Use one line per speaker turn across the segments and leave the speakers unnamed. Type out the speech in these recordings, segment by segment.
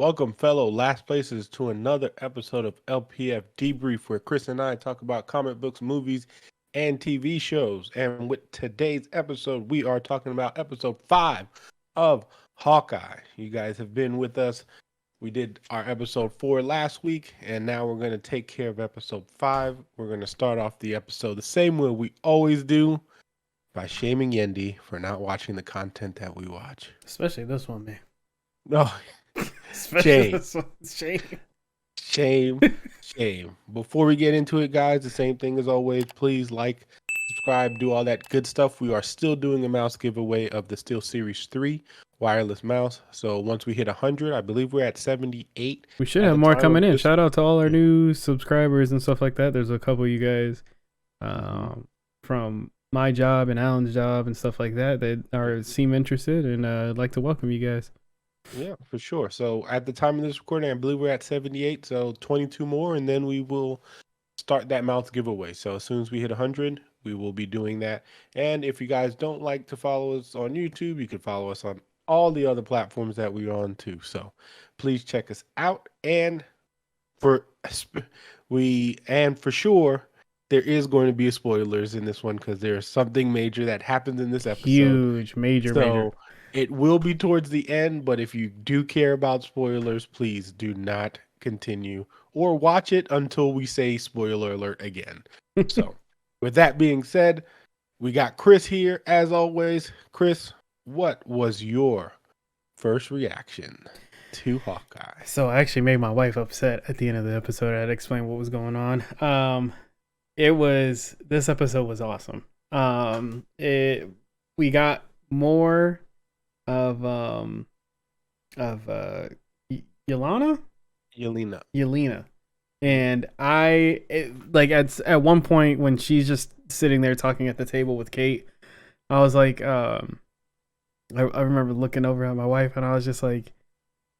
Welcome, fellow last places, to another episode of LPF Debrief, where Chris and I talk about comic books, movies, and TV shows. And with today's episode, we are talking about episode 5 of Hawkeye. You guys have been with us. We did our episode 4 last week, and now we're going to take care of episode 5. We're going to start off the episode the same way we always do, by shaming Yendi for not watching the content that we watch.
Especially this one, man.
No.
Especially
Shame.
this one.
Shame. Before we get into it, guys, the same thing as always. Please like, subscribe, do all that good stuff. We are still doing a mouse giveaway of the Steel Series 3 wireless mouse. So once we hit 100, I believe we're at 78.
We should have more coming in. Shout out to all our new subscribers and stuff like that. There's a couple of you guys from my job and Alan's job and stuff like that seem interested, and I'd like to welcome you guys.
Yeah, for sure. So at the time of this recording, I believe we're at 78, so 22 more, and then we will start that mouse giveaway. So as soon as we hit 100, we will be doing that. And if you guys don't like to follow us on YouTube, you can follow us on all the other platforms that we're on too. So please check us out. And for sure, there is going to be spoilers in this one because there's something major that happens in this episode.
Huge, major.
It will be towards the end, but if you do care about spoilers, please do not continue or watch it until we say spoiler alert again. So, with that being said, we got Chris here as always. Chris, what was your first reaction to Hawkeye?
So I actually made my wife upset at the end of the episode. I had to explain what was going on. This episode was awesome. We got more of Yelena. And at one point when she's just sitting there talking at the table with Kate, I was like, I remember looking over at my wife and I was like,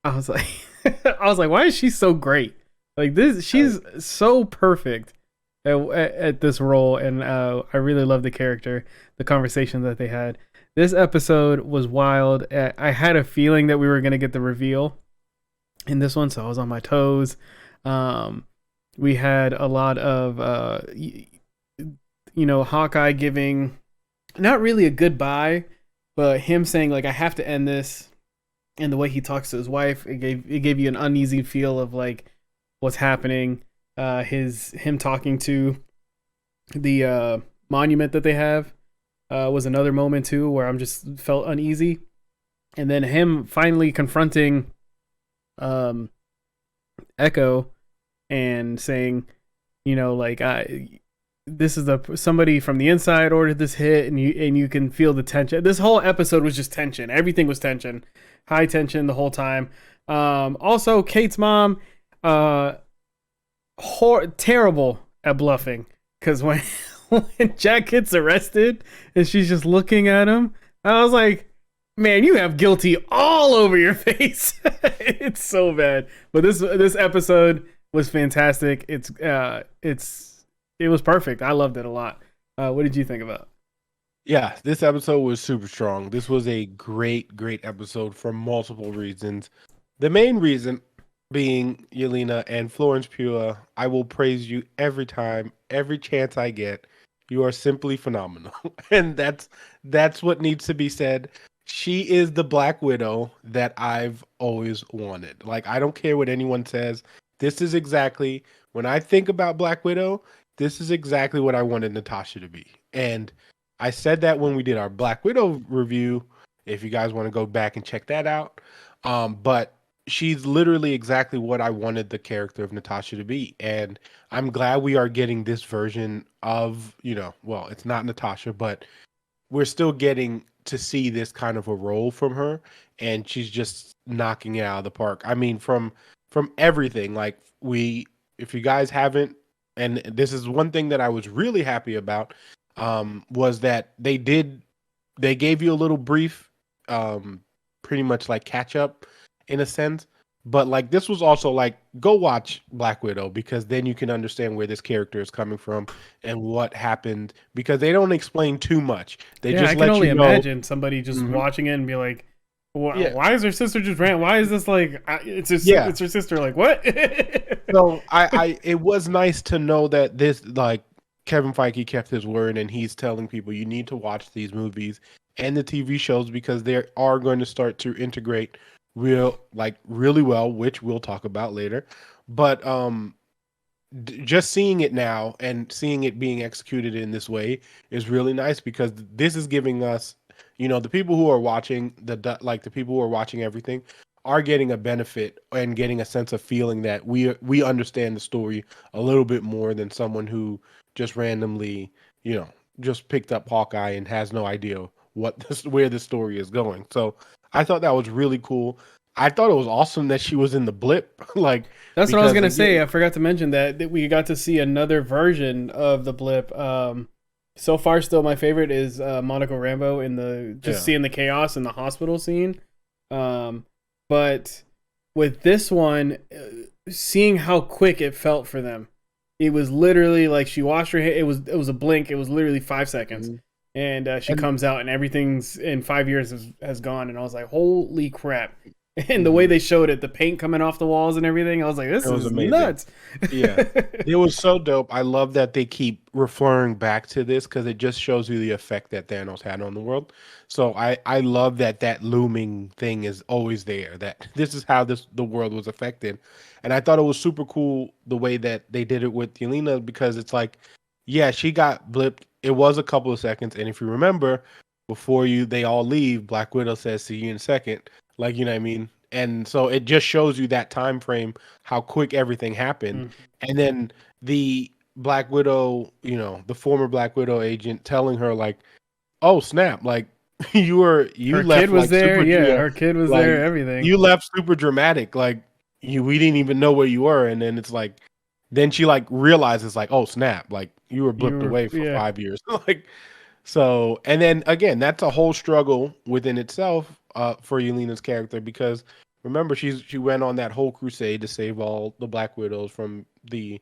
why is she so great? Like this, she's so perfect at this role, and I really love the character, the conversation that they had. This episode was wild. I had a feeling that we were going to get the reveal in this one, so I was on my toes. We had a lot of, Hawkeye giving not really a goodbye, but him saying, like, I have to end this. And the way he talks to his wife, it gave you an uneasy feel of, like, what's happening. Him talking to the monument that they have. Was another moment too where I'm just felt uneasy, and then him finally confronting Echo and saying, this is somebody from the inside ordered this hit, and you can feel the tension. This whole episode was just tension. Everything was tension, high tension the whole time. Also, Kate's mom, terrible at bluffing, because when Jack gets arrested and she's just looking at him, I was like, man, you have guilty all over your face. It's so bad. But this episode was fantastic. It was perfect. I loved it a lot. What did you think about?
Yeah, this episode was super strong. This was a great episode for multiple reasons. The main reason being Yelena and Florence Pugh. I will praise you every time, every chance I get. You are simply phenomenal. And that's what needs to be said. She is the Black Widow that I've always wanted. Like, I don't care what anyone says. This is exactly, when I think about Black Widow, this is exactly what I wanted Natasha to be. And I said that when we did our Black Widow review, if you guys want to go back and check that out. But she's literally exactly what I wanted the character of Natasha to be. And I'm glad we are getting this version of, it's not Natasha, but we're still getting to see this kind of a role from her. And she's just knocking it out of the park. I mean, from everything, like if you guys haven't, and this is one thing that I was really happy about, was that they gave you a little brief, pretty much like catch up in a sense, but like this was also like, go watch Black Widow, because then you can understand where this character is coming from and what happened, because they don't explain too much. They just
I
let
can only
you know.
imagine somebody just watching it and be like,
Yeah.
Why is her sister just ran? Why is this like
Yeah.
it's her sister? Like what?
So it was nice to know that this like Kevin Feige kept his word and he's telling people you need to watch these movies and the TV shows because they are going to start to integrate really well, which we'll talk about later. But just seeing it now and seeing it being executed in this way is really nice because this is giving us, the people who are watching the people who are watching everything are getting a benefit and getting a sense of feeling that we understand the story a little bit more than someone who just randomly, you know, just picked up Hawkeye and has no idea where the story is going. So I thought that was really cool. I thought it was awesome that she was in the blip, like
That's what I was
because
gonna
again,
say. I forgot to mention that we got to see another version of the blip. So far, still my favorite is Monaco Rambeau in the just seeing the chaos in the hospital scene. But with this one, seeing how quick it felt for them, it was literally like she washed her hair. It was a blink. It was literally 5 seconds, and she comes out and everything's in 5 years has gone. And I was like, holy crap! And the way they showed it, the paint coming off the walls and everything, I was like, this is amazing. Nuts.
Yeah. It was so dope. I love that they keep referring back to this because it just shows you the effect that Thanos had on the world. So I love that looming thing is always there, that this is how the world was affected. And I thought it was super cool the way that they did it with Yelena because it's like, yeah, she got blipped. It was a couple of seconds. And if you remember, before they all leave, Black Widow says, see you in a second. Like, you know what I mean? And so it just shows you that time frame, how quick everything happened. And then the Black Widow, the former Black Widow agent telling her like, oh snap, like you
her
left
kid was
like
there,
super
her kid was
like,
there, everything.
You left super dramatic, like we didn't even know where you were. And then it's like then she like realizes like, oh snap, like you were blipped away for 5 years. Like so, and then again, that's a whole struggle within itself for Yelena's character because remember she went on that whole crusade to save all the Black Widows from being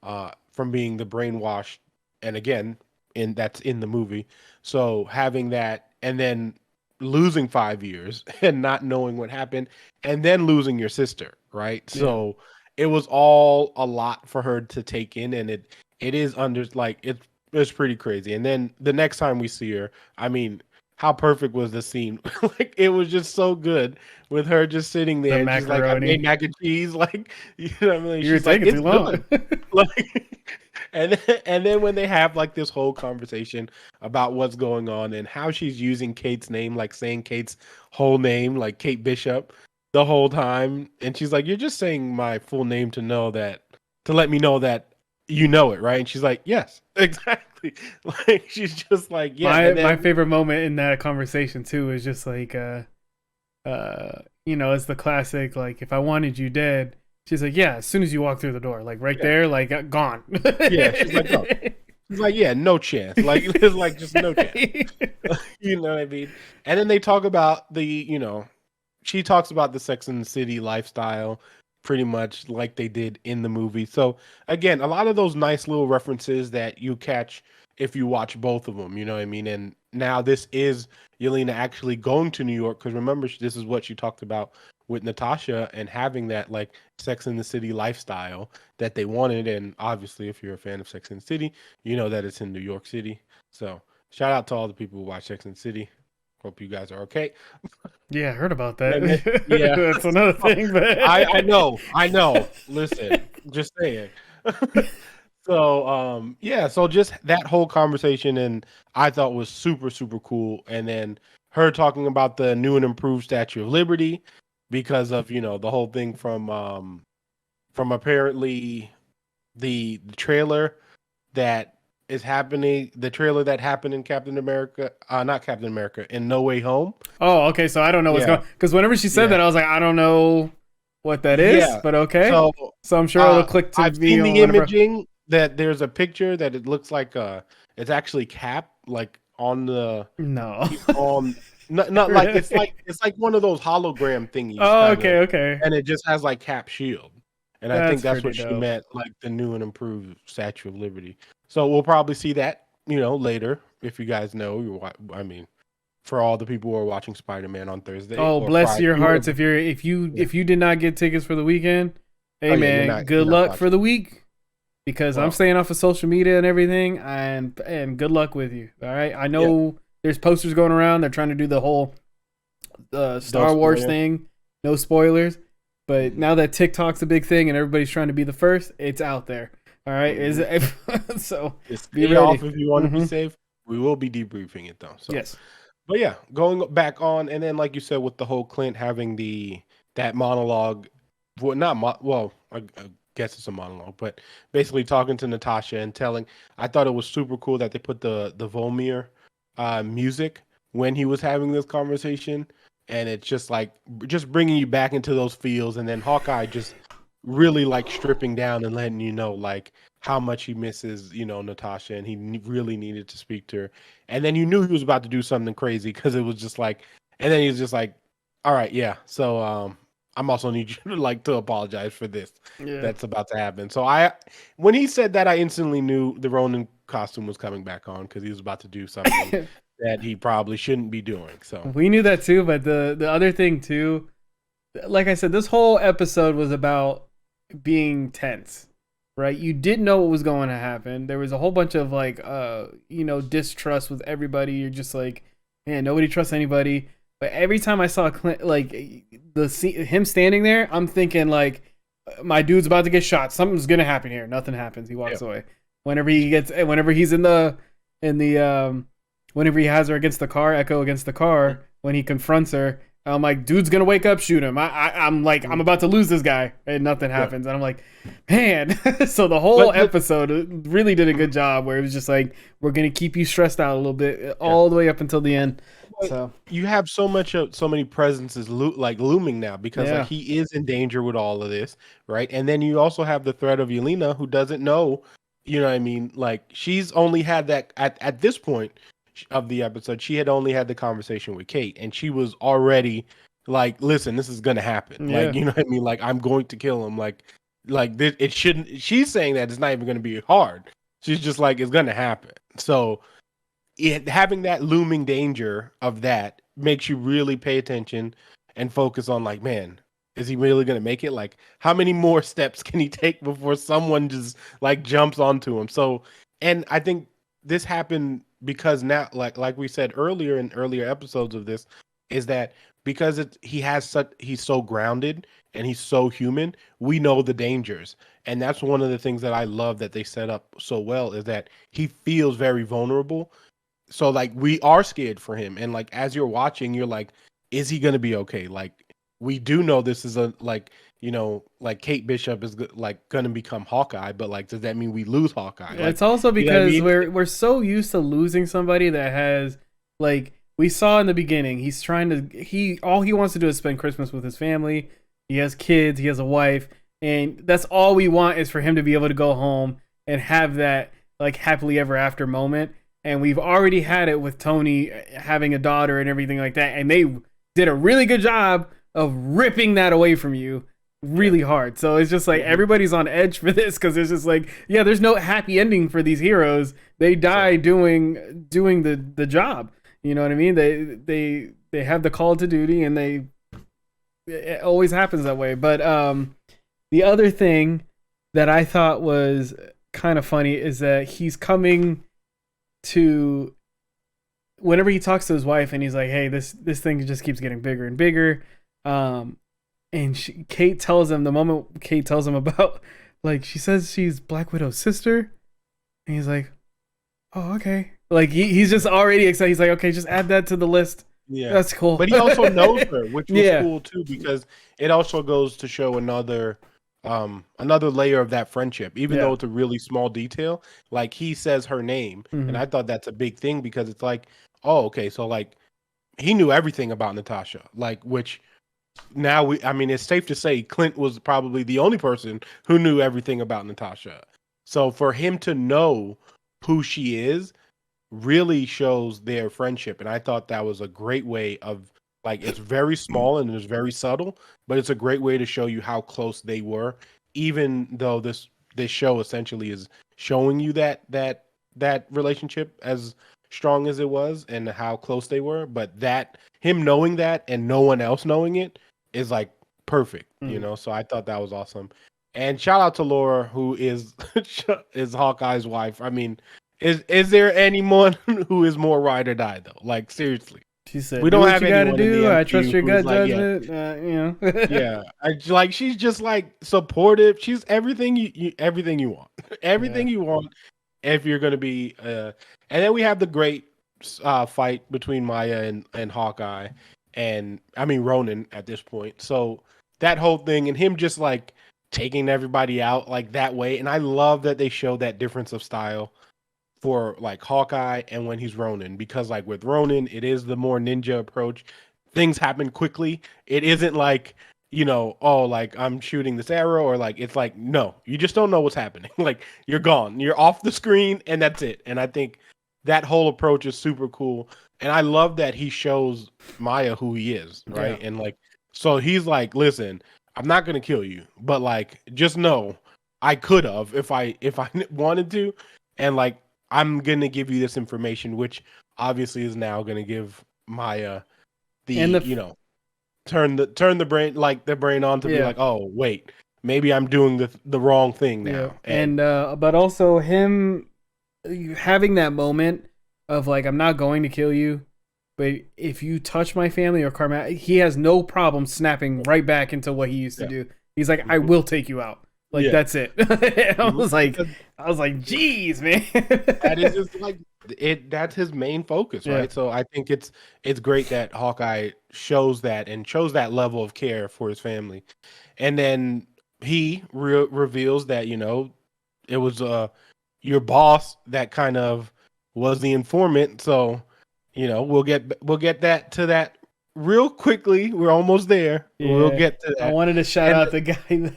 the brainwashed, and again, that's in the movie. So having that and then losing 5 years and not knowing what happened, and then losing your sister, right? Yeah. So it was all a lot for her to take in, and it is under like it's pretty crazy. And then the next time we see her, I mean, how perfect was the scene? Like it was just so good with her just sitting there and she's like, I made mac and cheese, like you know what I mean?
You're taking too long.
Like, and then when they have like this whole conversation about what's going on and how she's using Kate's name, like saying Kate's whole name, like Kate Bishop, the whole time, and she's like, "You're just saying my full name to let me know that you know it, right?" And she's like, "Yes, exactly." Like she's just like, "Yeah."
My favorite moment in that conversation too is just like, it's the classic like, if I wanted you dead. She's like, yeah, as soon as you walk through the door, like there, like gone.
Yeah, she's like, oh. She's like, yeah, no chance. Like it's like just no chance. You know what I mean? And then they talk about she talks about the Sex and the City lifestyle pretty much like they did in the movie. So again, a lot of those nice little references that you catch if you watch both of them, you know what I mean? And now this is Yelena actually going to New York because remember, this is what she talked about with Natasha and having that like Sex and the City lifestyle that they wanted. And obviously, if you're a fan of Sex and the City, you know that it's in New York City. So shout out to all the people who watch Sex and the City. Hope you guys are okay.
Yeah, I heard about that.
Yeah,
that's another thing. But
I know. Listen, just saying. So so just that whole conversation and I thought was super, super cool. And then her talking about the new and improved Statue of Liberty because of, the whole thing from apparently the trailer that is happening, the trailer that happened in Captain America, not Captain America, in No Way Home.
Oh, okay. So I don't know what's going, because whenever she said that, I was like, I don't know what that is, but okay. So I'm sure it'll click to
I've seen the imaging that there's a picture that it looks like it's actually Cap like on the not like it's like one of those hologram thingies.
Oh, okay.
And it just has like Cap shield. And I think that's what she meant, like the new and improved Statue of Liberty. So we'll probably see that, later. If you guys know, I mean, for all the people who are watching SpiderMan on Thursday
Oh,
or
bless
Friday.
your hearts
Whoever.
if
Yeah.
you did not get tickets for the weekend.
Oh
Hey
yeah,
man,
you're
good
not
luck for
watching.
the week because I'm
Well,
staying off of social media and everything, and good luck with you. All right, I
yeah,
know there's posters going around. They're trying to do the whole
don't
Star Wars
spoil.
thing, no spoilers. But
Mm-hmm.
now that TikTok's a big thing and everybody's trying to be the first, it's out there. All right, is
Mm-hmm.
it, so
Just
be
stay off
ready.
if you want to be
Mm-hmm.
safe. We will be debriefing it though. So,
Yes.
but yeah, going back on, and then like you said, with the whole Clint having that monologue, well, not well, I guess it's a monologue, but basically talking to Natasha and telling. I thought it was super cool that they put the Volmir music when he was having this conversation, and it's just like just bringing you back into those feels, and then Hawkeye just really like stripping down and letting you know like how much he misses, Natasha, and he really needed to speak to her. And then you knew he was about to do something crazy because it was just like, and then he was just like, "All right, yeah, so I'm also need you to like to apologize for this
Yeah.
that's about to happen." So when he said that, I instantly knew the Ronin costume was coming back on because he was about to do something that he probably shouldn't be doing. So
We knew that too, but the other thing too, like I said, this whole episode was about being tense, right? You didn't know what was going to happen. There was a whole bunch of like distrust with everybody. You're just like, man, nobody trusts anybody. But every time I saw Clint, like him standing there, I'm thinking like, my dude's about to get shot. Something's gonna happen here. Nothing happens. He walks
yeah,
away. Whenever he's in the whenever he has her against the car, Echo against the car, when he confronts her, I'm like, dude's gonna wake up, shoot him. I'm like, I'm about to lose this guy, and nothing
yeah.
happens. And I'm like, man. So the whole
But
episode really did a good job, where it was just like, we're gonna keep you stressed out a little bit,
yeah.
all the way up until the end.
But
So
you have so many presences like looming now because like
yeah,
he is in danger with all of this, right? And then you also have the threat of Yelena who doesn't know, you know what I mean? Like she's only had that at this point of the episode, she had only had the conversation with Kate and she was already like, listen, this is gonna happen. Like,
yeah,
you know what I mean? Like I'm going to kill him. Like this, it shouldn't. She's saying that it's not even gonna be hard. She's just like it's gonna happen. So having that looming danger of that makes you really pay attention and focus on like, man, is he really going to make it? Like how many more steps can he take before someone just like jumps onto him? So, and I think this happened because now like we said earlier in earlier episodes of this is that because he's so grounded and he's so human, we know the dangers. And that's one of the things that I love that they set up so well is that he feels very vulnerable, so like we are scared for him, and like as you're watching, you're like, is he gonna be okay? Like we do know this is a like like Kate Bishop is like gonna become Hawkeye, but like does that mean we lose Hawkeye? Like
it's also
you know what I
because
mean?
we're so used to losing somebody that has, like, we saw in the beginning, he's trying to he all he wants to do is spend Christmas with his family. He has kids, he has a wife, and that's all we want is for him to be able to go home and have that like happily ever after moment. And we've already had it with Tony having a daughter and everything like that, and they did a really good job of ripping that away from you really hard. So it's just like
Mhm.
everybody's on edge for this because it's just like, yeah, there's no happy ending for these heroes. They die doing the job. You know what I mean? They have the call to duty, and it always happens that way. But the other thing that I thought was kind of funny is that he's coming to, whenever he talks to his wife and he's like, hey, this thing just keeps getting bigger and bigger. And Kate tells him, the moment Kate tells him about, like, she says she's Black Widow's sister, and he's like, oh, okay. Like he's just already excited. He's like, okay, just add that to the list.
Yeah,
That's cool.
but he also knows her, which was
Yeah.
cool too, because it also goes to show another layer of that friendship, even though
Yeah.
it's a really small detail. Like he says her name, and
Hmm.
I thought that's a big thing because it's like, oh, okay, so like he knew everything about Natasha, like which now I mean, it's safe to say Clint was probably the only person who knew everything about Natasha. So for him to know who she is really shows their friendship. And I thought that was a great way of like it's very small and it's very subtle, but it's a great way to show you how close they were, even though this show essentially is showing you that relationship as strong as it was and how close they were, but that him knowing that and no one else knowing it is like perfect, you know. So I thought that was awesome. And shout out to Laura, who is is Hawkeye's wife. I mean, is there anyone who is more ride or die though? Like seriously.
She said,
We
"Do
don't
what
have
you got to
anyone in the
do. I trust
MCU
your
who is
gut
like,
judgment." You know,
yeah, like she's just like supportive. She's everything everything you want, everything you want. If you're gonna be, and then we have the great fight between Maya and Hawkeye, and I mean Ronan at this point. So that whole thing and him just like taking everybody out like that way, and I love that they show that difference of style for like Hawkeye and when he's Ronin, because like with Ronin, it is the more ninja approach. Things happen quickly. It isn't like, you know, oh, like I'm shooting this arrow, or like it's like, no, you just don't know what's happening. Like you're gone. You're off the screen and that's it. And I think that whole approach is super cool. And I love that he shows Maya who he is, right?
Yeah.
And like so he's like, listen, I'm not gonna kill you, but like just know I could have if I wanted to. And like I'm gonna give you this information, which obviously is now gonna give Maya the you know turn the brain like the brain on to be like, oh wait, maybe I'm doing the wrong thing now.
And but also him having that moment of like, I'm not going to kill you, but if you touch my family or Karma, he has no problem snapping right back into what he used to do. He's like, I will take you out. Like that's it. I was like, geez, man.
That is just like it. That's his main focus, right? So I think it's great that Hawkeye shows that and shows that level of care for his family, and then he reveals that it was your boss that kind of was the informant. So we'll get that real quickly. We're almost there. We'll get to that.
I wanted to shout out the guy.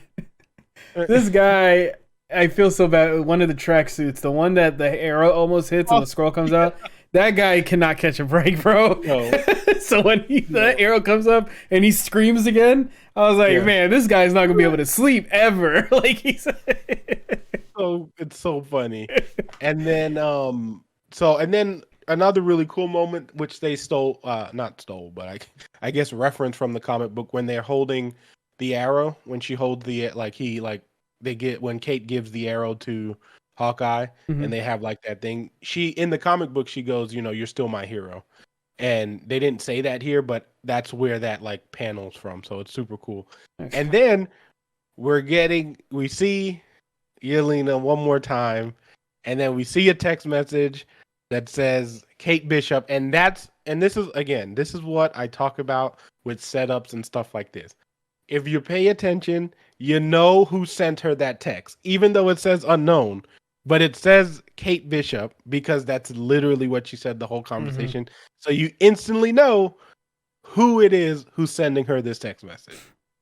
This guy, I feel so bad. One of the tracksuits, the one that the arrow almost hits and the scroll comes out, that guy cannot catch a break, bro. No. So when the arrow comes up and he screams again, I was like, man, this guy's not gonna be able to sleep ever. Like he's
so it's so funny. And then another really cool moment, which they not stole, but I guess reference from the comic book when they're holding the arrow, when she holds the when Kate gives the arrow to Hawkeye and they have like that thing. She in the comic book she goes, you're still my hero. And they didn't say that here, but that's where that like panel's from. So it's super cool. Okay. And then we see Yelena one more time, and then we see a text message that says Kate Bishop, and this is what I talk about with setups and stuff like this. If you pay attention, you know who sent her that text, even though it says unknown, but it says Kate Bishop because that's literally what she said the whole conversation. So you instantly know who it is who's sending her this text message.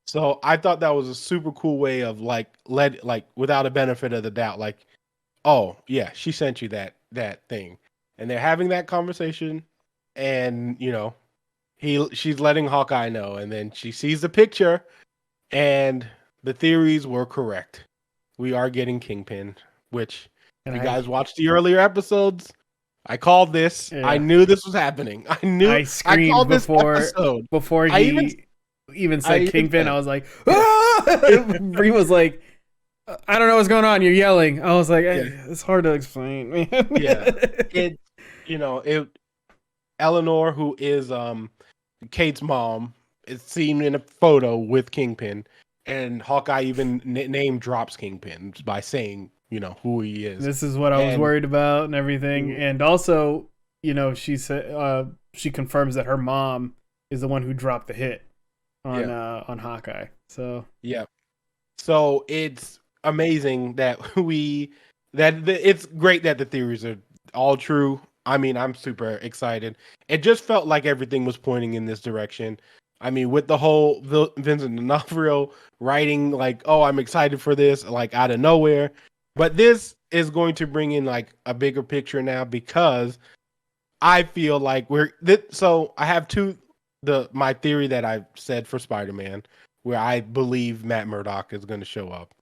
So I thought that was a super cool way of without a benefit of the doubt, like, oh yeah, she sent you that thing, and they're having that conversation, and she's letting Hawkeye know, and then she sees the picture, and the theories were correct. We are getting Kingpin, which if you guys watched the earlier episodes, I called this. Yeah. I knew this was happening. I screamed
before he even said Kingpin. I was like, ah! Bree was like, I don't know what's going on. You're yelling. I was like, it's hard to explain, man.
Eleanor, who is Kate's mom, is seen in a photo with Kingpin, and Hawkeye even name drops Kingpin by saying, who he is.
This is what I was worried about and everything. And also, she said she confirms that her mom is the one who dropped the hit on Hawkeye. So
so it's amazing that it's great that the theories are all true. I mean, I'm super excited. It just felt like everything was pointing in this direction. I mean, with the whole Vincent D'Onofrio writing, like, oh, I'm excited for this, like out of nowhere. But this is going to bring in like a bigger picture now, because I feel like so I have my theory that I said for Spider-Man, where I believe Matt Murdock is going to show up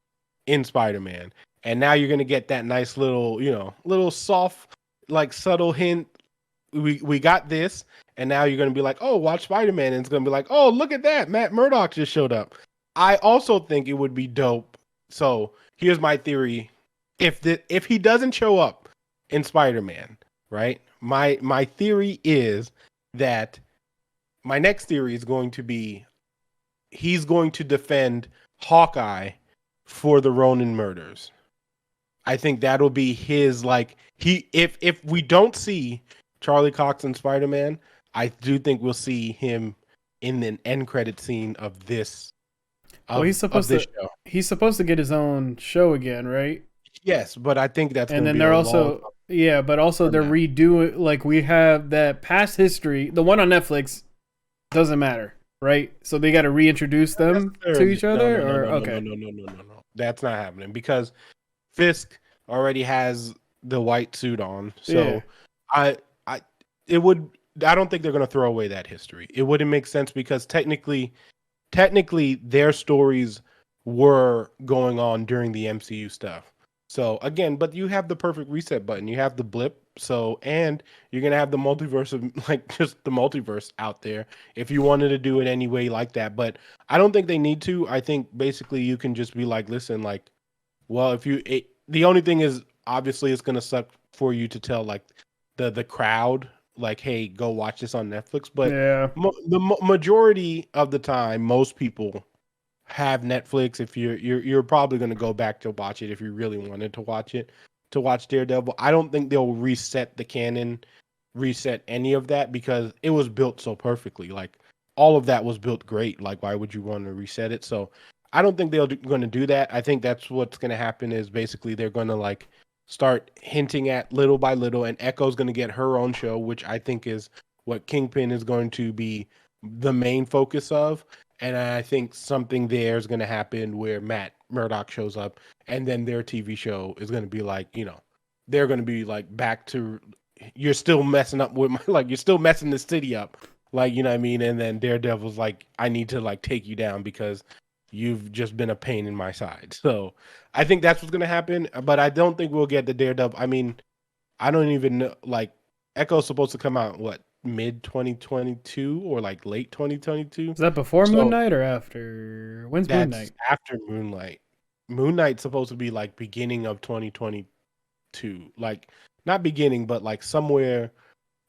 in Spider-Man. And now you're going to get that nice little soft, like subtle hint we got this, and now you're gonna be like, oh, watch Spider-Man, and it's gonna be like, oh, look at that, Matt Murdock just showed up. I also think it would be dope. So here's my theory: if he doesn't show up in Spider-Man, right? My theory is that my next theory is going to be he's going to defend Hawkeye for the Ronin murders. I think that'll be his like he if we don't see Charlie Cox and Spider-Man, I do think we'll see him in an end credit scene of this
Well, he's supposed to
show.
he's supposed to get his own show again, right?
Yes, but I think that's
And
going to
then
be
they're
a
also but also
from
they're
now.
redoing like we have that past history. The one on Netflix doesn't matter, right? So they got to reintroduce them to each other, or okay.
No. That's not happening because Fisk already has the white suit on. So I it would I don't think they're going to throw away that history. It wouldn't make sense because technically their stories were going on during the MCU stuff. So again, but you have the perfect reset button. You have the blip. So and you're gonna have the multiverse of like just the multiverse out there if you wanted to do it anyway like that. But I don't think they need to. I think basically you can just be like, listen, like, well, the only thing is obviously it's gonna suck for you to tell like the crowd like, hey, go watch this on Netflix. But majority of the time, most people have Netflix. If you're probably going to go back to watch it if you really wanted to watch it, to watch Daredevil. I don't think they'll reset the canon, reset any of that because it was built so perfectly. Like all of that was built great. Like why would you want to reset it? So I don't think they're going to do that. I think that's what's going to happen is basically they're going to like start hinting at little by little, and Echo's going to get her own show, which I think is what Kingpin is going to be the main focus of. And I think something there is going to happen where Matt Murdock shows up, and then their TV show is going to be like, they're going to be like back to, you're still messing up with my, like, you're still messing the city up. Like, you know what I mean? And then Daredevil's like, I need to like take you down because you've just been a pain in my side. So I think that's what's going to happen, but I don't think we'll get the Daredevil. I mean, I don't even know, like, Echo's supposed to come out, what, mid 2022 or like late 2022?
Is that before
So
Moon Knight or after? When's Moon
that's
Knight?
after Moonlight. Moon Knight's supposed to be like beginning of 2022. Like, not beginning, but like somewhere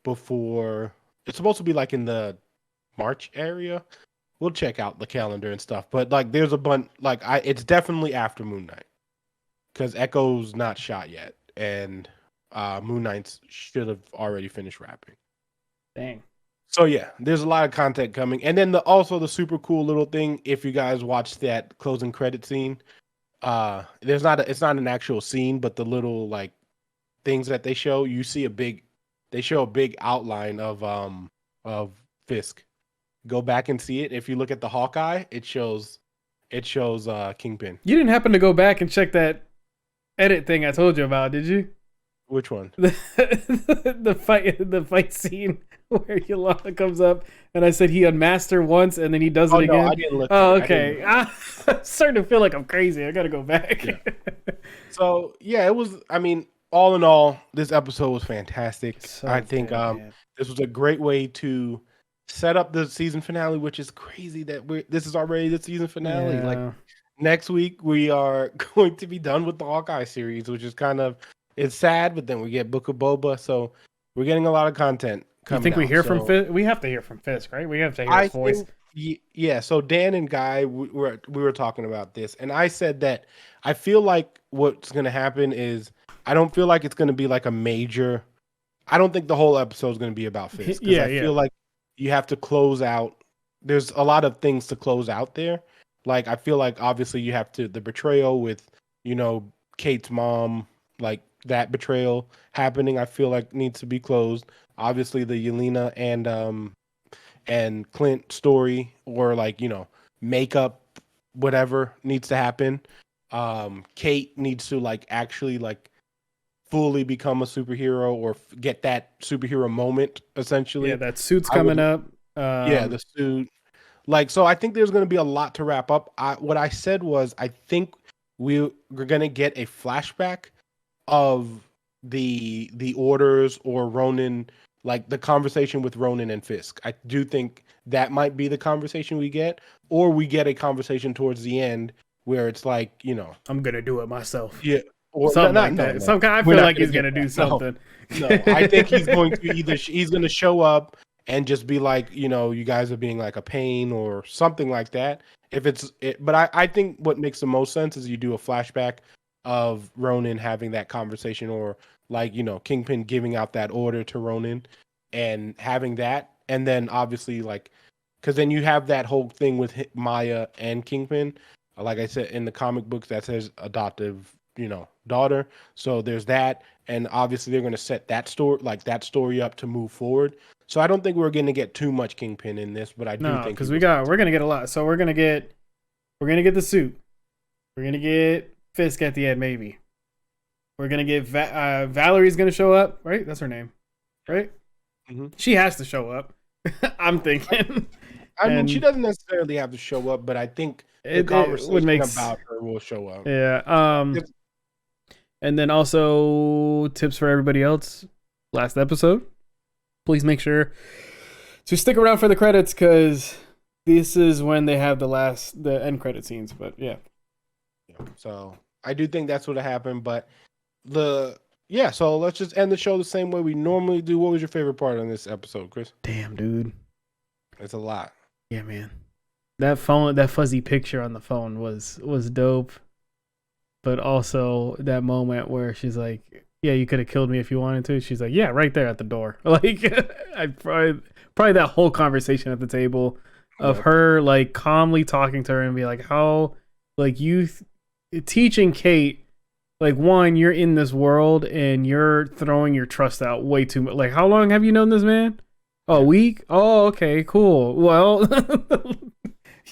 before. It's supposed to be like in the March area. We'll check out the calendar and stuff. But like there's a bunch, like it's definitely after Moon Knight. Because Echo's not shot yet. And Moon Knight should have already finished rapping.
Dang.
So yeah, there's a lot of content coming, and then also the super cool little thing. If you guys watch that closing credit scene, it's not an actual scene, but the little like things that they show, they show a big outline of Fisk. Go back and see it. If you look at the Hawkeye, it shows Kingpin.
You didn't happen to go back and check that edit thing I told you about, did you?
Which one?
The fight scene where Yolanda comes up and I said he unmasked her once and then he does it again.
No, I didn't look.
Oh, okay. I'm starting to feel like I'm crazy. I gotta go back.
Yeah. So yeah, it was. I mean, all in all, this episode was fantastic.
So
I think
good,
this was a great way to set up the season finale, which is crazy that this is already the season finale.
Yeah.
Like next week we are going to be done with the Hawkeye series, which is kind of it's sad, but then we get Book of Boba, so we're getting a lot of content coming.
You think we
out,
hear from Fisk? We have to hear from Fisk, right? We have to hear his voice.
Yeah, so Dan and Guy, we were talking about this, and I said that I feel like what's going to happen is I don't feel like it's going to be like a major. I don't think the whole episode is going to be about Fisk because I feel like you have to close out. There's a lot of things to close out there. Like I feel like obviously you have to the betrayal with Kate's mom, like that betrayal happening. I feel like needs to be closed. Obviously the Yelena and Clint story or like makeup whatever needs to happen. Kate needs to like actually like fully become a superhero or get that superhero moment essentially.
Yeah, that suit's coming up.
Yeah, the suit. Like, so I think there's going to be a lot to wrap up. What I said was I think we're going to get a flashback of the orders or Ronin like the conversation with Ronan and Fisk. I do think that might be the conversation we get, or we get a conversation towards the end where it's like, you know,
I'm gonna do it myself.
yeah, or
Something
no,
like
no,
that.
no.
Some kind. I
We're
feel
not
like he's
get
gonna do
that. No,
something.
no, I think he's going to either he's going to show up and just be like, you know, you guys are being like a pain or something like that. If it's it, but I think what makes the most sense is you do a flashback of Ronan having that conversation, or like, you know, Kingpin giving out that order to Ronan and having that, and then obviously like, because then you have that whole thing with Maya and Kingpin. Like I said in the comic books, that says adoptive, you know, daughter. So there's that, and obviously they're going to set that story up to move forward. So I don't think we're going to get too much Kingpin in this, but I do
No,
think
because we're gonna get a lot. So we're gonna get the suit. We're gonna get Fisk at the end, maybe. We're gonna get Valerie's gonna show up, right? That's her name, right?
Mm-hmm.
She has to show up. I'm thinking.
I mean, she doesn't necessarily have to show up, but I think the conversation about her will show up.
Yeah. And then also tips for everybody else. Last episode, please make sure to stick around for the credits, because this is when they have the end credit scenes. But yeah.
So I do think that's what happened. But so let's just end the show the same way we normally do. What was your favorite part on this episode, Chris?
Damn, dude.
It's a lot.
Yeah, man. That fuzzy picture on the phone was dope. But also that moment where she's like, "Yeah, you could have killed me if you wanted to." She's like, "Yeah, right there at the door." Like, I probably that whole conversation at the table of her like calmly talking to her and be like, "How, like, you teaching Kate, like, one, you're in this world and you're throwing your trust out way too much. Like, how long have you known this man? Oh, a week? Oh, okay, cool. Well."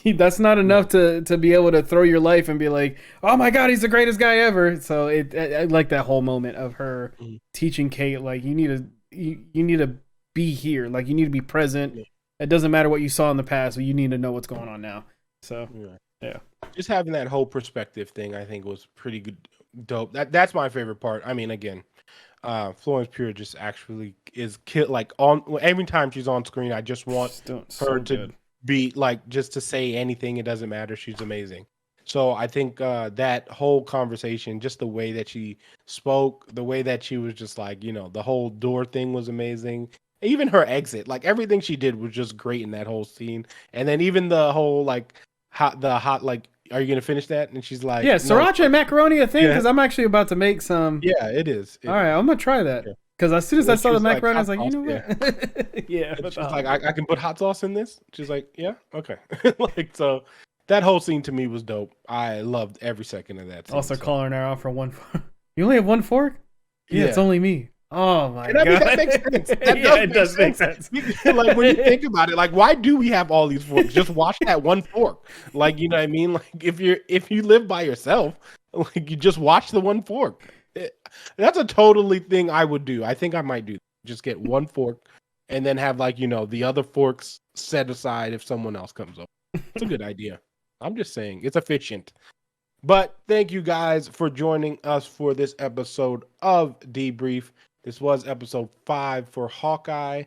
That's not enough to be able to throw your life and be like, "Oh my god, he's the greatest guy ever." So I like that whole moment of her teaching Kate, like, you need to be here, like, you need to be present. It doesn't matter what you saw in the past, but you need to know what's going on now. So yeah,
just having that whole perspective thing, I think, was pretty good, dope. That's my favorite part. I mean, again, Florence Pugh just actually is like every time she's on screen, I just want her to be like, just to say anything, it doesn't matter, she's amazing. So I think that whole conversation, just the way that she spoke, the way that she was just like, you know, the whole door thing was amazing. Even her exit, like everything she did was just great in that whole scene. And then even the whole like hot like, "Are you gonna finish that?" And she's like,
"Yeah, sriracha and macaroni a thing?" Because I'm actually about to make some.
Yeah, it is.
All right, I'm gonna try that. Because as soon as I saw the macaroni, I was like, you know what?
Yeah. She's like, I can put hot sauce in this. She's like, yeah, okay. Like, so that whole scene to me was dope. I loved every second of that scene.
Also calling her out for one fork. You only have one fork? Yeah, it's only me. Oh my god.
I mean, that makes sense. It does make sense. Like, when you think about it, like, why do we have all these forks? Just wash that one fork. Like, you know what I mean? Like, if you live by yourself, like, you just wash the one fork. That's a totally thing I would do. I think I might do. Just get one fork and then have, like, you know, the other forks set aside if someone else comes over. It's a good idea. I'm just saying, it's efficient. But thank you guys for joining us for this episode of Debrief. This was episode 5 for Hawkeye.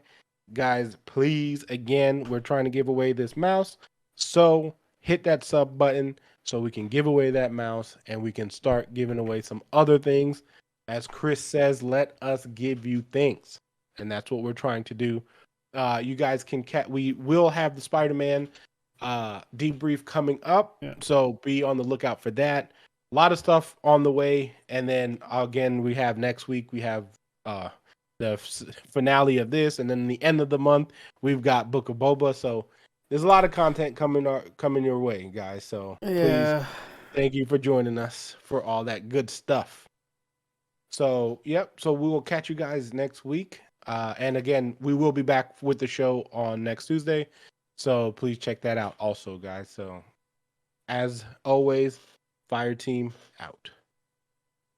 Guys, please, again, we're trying to give away this mouse. So hit that sub button so we can give away that mouse and we can start giving away some other things. As Chris says, let us give you things. And that's what we're trying to do. You guys can we will have the SpiderMan debrief coming up. Yeah. So be on the lookout for that. A lot of stuff on the way. And then again, we have next week, we have the finale of this. And then the end of the month, we've got Book of Boba. So there's a lot of content coming your way, guys. So please, thank you for joining us for all that good stuff. So, yep. So we will catch you guys next week. And again, we will be back with the show on next Tuesday. So please check that out also, guys. So as always, Fire Team out.